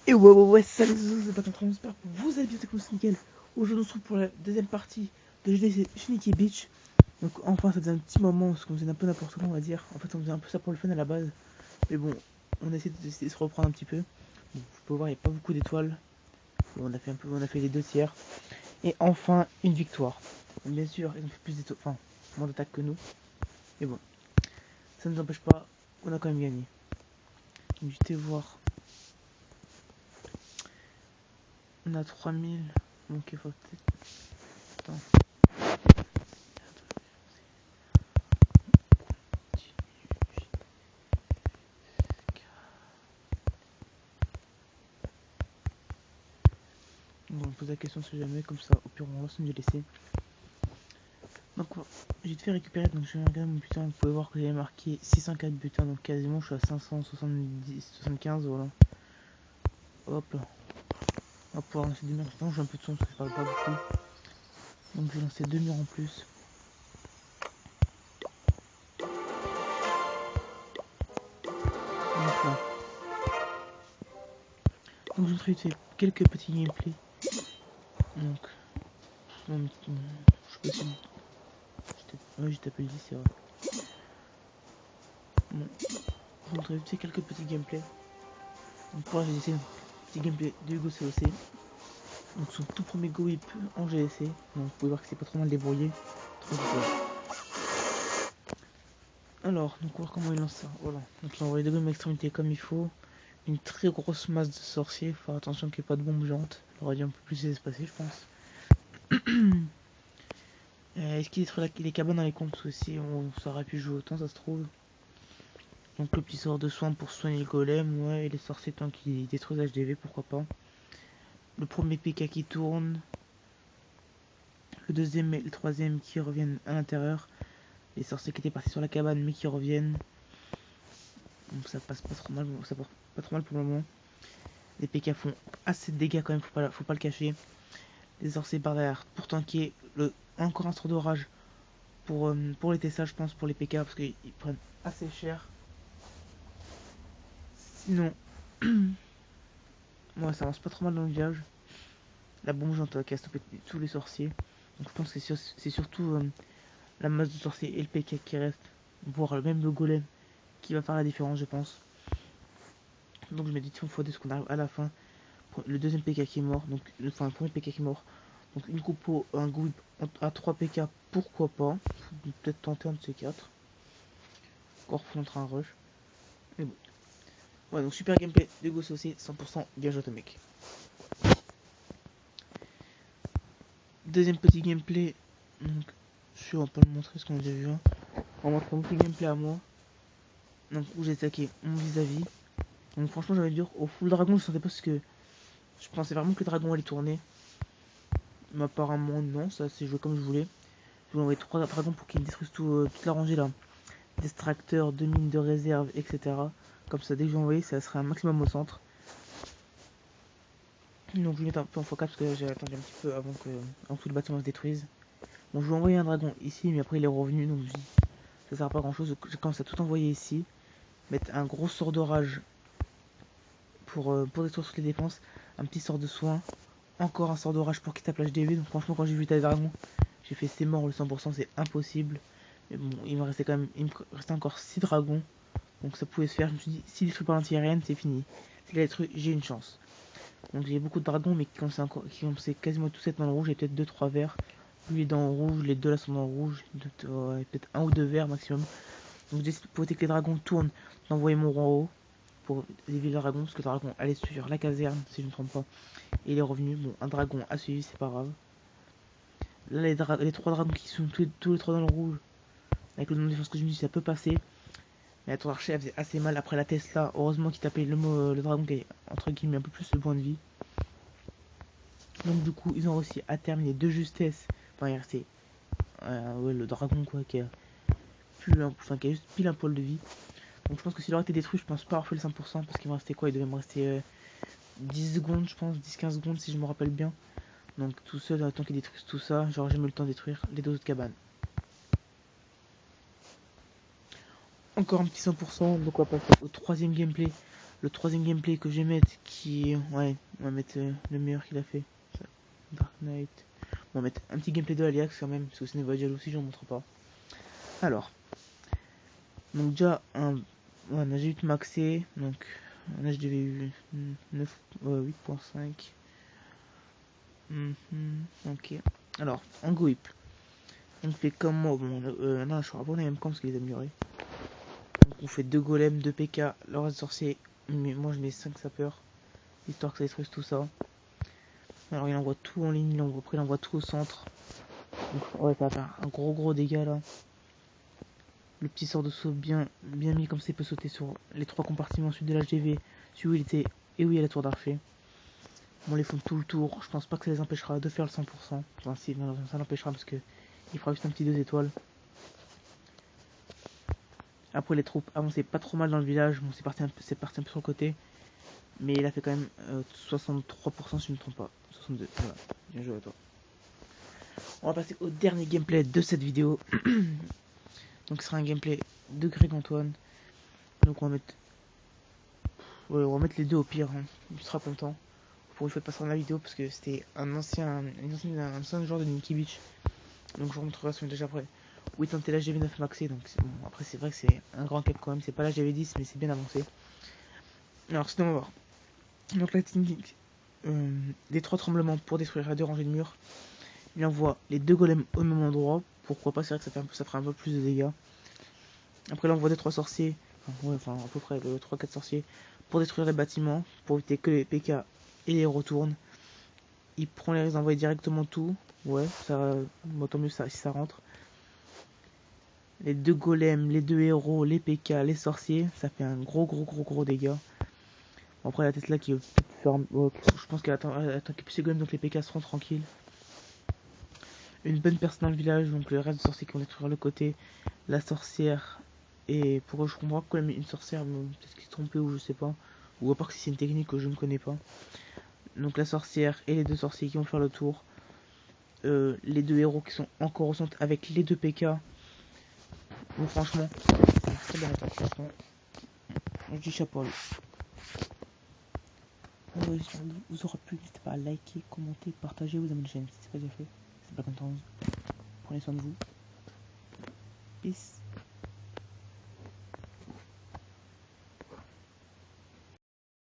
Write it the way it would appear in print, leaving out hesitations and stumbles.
Et ouais, salut, c'est pas ton j'espère que vous allez bien, c'est nickel. Aujourd'hui, on se retrouve pour la deuxième partie de GD Sneaky Beach. Donc, enfin, ça faisait un petit moment, parce qu'on faisait un peu n'importe quoi, on va dire. En fait, on faisait un peu ça pour le fun à la base. Mais bon, on essaie de se reprendre un petit peu. Bon, vous pouvez voir, il n'y a pas beaucoup d'étoiles. On a fait les deux tiers. Et enfin, une victoire. Donc, bien sûr, ils ont fait plus d'étoiles, enfin, moins d'attaques que nous. Mais bon, ça ne nous empêche pas, on a quand même gagné. Donc, je vais voir. On a 3000. Donc, il faut peut-être. Attends. On pose la question si jamais, comme ça, au pire on lance une laissé. Donc j'ai fait récupérer, donc je vais regarder mon butin, vous pouvez voir que j'ai marqué 604 butins, donc quasiment je suis à 575, voilà. Hop là. On va pouvoir lancer 2 murs, je j'ai un peu de son parce que je parle pas beaucoup. Donc je vais lancer 2 murs en plus. Donc là. Donc je vais faire quelques petits gameplays. Donc, je sais pas si... Ouais, j'ai tapé le 10, c'est vrai. Bon, je vais faire quelques petits gameplays. Donc pour là j'ai essayé un petit gameplay de Hugo COC. Donc son tout premier go whip en GSC. Donc vous pouvez voir que c'est pas trop mal débrouillé. Trop cool. Alors, donc on va voir comment il lance ça. Voilà. Donc il envoie les deux mêmes extrémités comme il faut. Une très grosse masse de sorciers. Faut faire attention qu'il n'y ait pas de bombes géantes. Il aurait dû un peu plus espacé, je pense. Est-ce qu'il détruit les cabanes dans les comptes aussi? Ça aurait pu jouer autant, ça se trouve. Donc le petit sort de soin pour soigner le golem. Ouais, et les sorciers tant qu'ils détruisent HDV, pourquoi pas. Le premier PK qui tourne. Le deuxième et le troisième qui reviennent à l'intérieur. Les sorciers qui étaient partis sur la cabane mais qui reviennent. Donc ça passe pas trop mal, ça passe pas trop mal pour le moment. Les PK font assez de dégâts quand même, faut pas le cacher. Les sorciers par derrière pour tanker encore un sort d'orage pour les TSA, je pense, pour les PK parce qu'ils prennent assez cher. Sinon, moi ça avance pas trop mal dans le village. La bombe géante qui a stoppé tous les sorciers. Donc je pense que c'est surtout la masse de sorciers et le PK qui reste, voire même le golem qui va faire la différence, je pense. Donc je me dis, si on faut ce qu'on arrive à la fin. Le deuxième PK qui est mort, donc enfin le premier PK qui est mort. Donc une coupeau, un whip à 3 PK, pourquoi pas. Peut-être tenter un de ces 4. Encore faut entrer un rush. Mais bon. Ouais, donc super gameplay de Ghost aussi, 100% bien joué mec. Deuxième petit gameplay. Donc je vais pas le montrer ce qu'on a déjà vu. Hein. On va montrer mon petit gameplay à moi. Donc où j'ai attaqué mon vis-à-vis. Donc franchement j'avais dire au full dragon je sentais pas ce que. Je pensais vraiment que le dragon allait tourner. Mais apparemment non, ça s'est joué comme je voulais. Je vais envoyer 3 dragons pour qu'ils détruisent toute la rangée là. Distracteurs, 2 mines de réserve, etc. Comme ça, dès que je vais envoyer, ça sera un maximum au centre. Donc je vais mettre un peu en x4 parce que j'ai attendu un petit peu avant que tout le bâtiment se détruise. Bon, je vais envoyer un dragon ici, mais après il est revenu, donc je dis ça sert à pas grand chose. J'ai commencé à tout envoyer ici. Mettre un gros sort d'orage pour détruire toutes les défenses. Un petit sort de soin. Encore un sort d'orage pour qu'il tape l'HDV. Donc franchement, quand j'ai vu les dragons, j'ai fait c'est mort le 100%, c'est impossible. Mais bon, il me restait quand même, il me restait encore 6 dragons. Donc ça pouvait se faire. Je me suis dit, s'il détruit par l'anti-aérienne, c'est fini. S'il a détruit, j'ai une chance. Donc j'ai beaucoup de dragons, mais qui commençaient quasiment tous être dans le rouge. Et peut-être 2-3 verts. Lui est dans le rouge, les deux là sont dans le rouge. Peut-être 1 ou 2 verts maximum. Donc j'ai pour éviter que les dragons tournent, d'envoyer mon roi en haut. Pour éviter le dragon, parce que le dragon allait suivre la caserne, si je ne me trompe pas. Et il est revenu. Bon, un dragon a suivi, c'est pas grave. Là, les 3 dragons qui sont tous les 3 dans le rouge. Avec le nombre de défense que je me dis, ça peut passer. Mais la tour d'archer, elle faisait assez mal après la Tesla. Heureusement qu'il tapait le dragon qui est entre guillemets un peu plus de points de vie. Donc du coup, ils ont réussi à terminer de justesse. Enfin, il restait ouais, le dragon quoi, qui a qui a juste pile un poil de vie. Donc je pense que s'il aurait été détruit, je pense pas avoir fait le 100% parce qu'il me restait quoi? Il devait me rester 10 secondes, je pense, 10-15 secondes si je me rappelle bien. Donc tout seul, dans le temps qu'ils détruisent tout ça, j'aurais jamais eu le temps de détruire les deux autres cabanes. Encore un petit 100%, donc on va passer au troisième gameplay Le troisième gameplay que je vais mettre, qui... Ouais, on va mettre le meilleur qu'il a fait. Dark Knight. On va mettre un petit gameplay de Aliax quand même, parce que ce n'est pas déjà aussi, j'en montre pas. Alors. Donc déjà, un Ag8 maxé, donc un HDV 8.5. Ok. Alors, en GoIP. On fait comme moi. Bon, non, je suis pas les mêmes camps parce qu'il les améliorés. Donc on fait 2 golems, 2 PK, le reste sorcier. Mais moi je mets 5 sapeurs, histoire que ça détruise tout ça. Alors il envoie tout en ligne, après il envoie tout au centre. Donc ouais, ça va faire un gros dégât là. Le petit sort de saut bien mis comme ça, il peut sauter sur les 3 compartiments, celui de l'HDV, celui où il était et où il y a la tour d'archer. Bon, les font tout le tour, je pense pas que ça les empêchera de faire le 100%. Enfin si, ça l'empêchera parce que il fera juste un petit 2 étoiles. Après les troupes avançaient pas trop mal dans le village, bon c'est parti un peu sur le côté. Mais il a fait quand même 63% si je ne me trompe pas. 62, voilà. Bien joué à toi. On va passer au dernier gameplay de cette vidéo. Donc ce sera un gameplay de Greg Antoine. Donc on va mettre... Ouais, on va mettre les deux au pire. Hein. Il sera content. Pour une fois de passer dans la vidéo parce que c'était un ancien joueur de Nikki Beach. Donc je vous montrerai son village après. Où il tentait la GV9 maxé. Donc bon, après c'est vrai que c'est un grand cap quand même. C'est pas la GV10 mais c'est bien avancé. Alors sinon on va voir. Donc la technique des 3 tremblements pour détruire les 2 rangées de murs. Il envoie les 2 golems au même endroit. Pourquoi pas, c'est vrai que ça fera un peu plus de dégâts. Après il envoie des 3 sorciers. Enfin à peu près 3-4 sorciers. Pour détruire les bâtiments. Pour éviter que les PK et les retournent. Il prend les envoie directement tout. Ouais, ça. Bon, tant mieux ça, si ça rentre. Les 2 golems, les 2 héros, les PK, les sorciers. Ça fait un gros dégât. Bon, après la Tesla qui faire. Je pense qu'elle attend qu'il puisse les golems, donc les PK seront tranquilles. Une bonne personne dans le village, donc le reste de sorciers qui vont détruire le côté, la sorcière, et pour eux je comprends quand même une sorcière, peut-être qu'ils se trompaient ou je sais pas, ou à part que c'est une technique que je ne connais pas. Donc la sorcière et les 2 sorciers qui vont faire le tour, les 2 héros qui sont encore au centre avec les 2 PK. Donc franchement, c'est très bien attaque, franchement. Je dis chapeau à lui. Vous aurez pu, n'hésitez pas à liker, commenter, partager, vous abonner à la chaîne si c'est pas déjà fait. C'est pas content. Prenez soin de vous. Peace.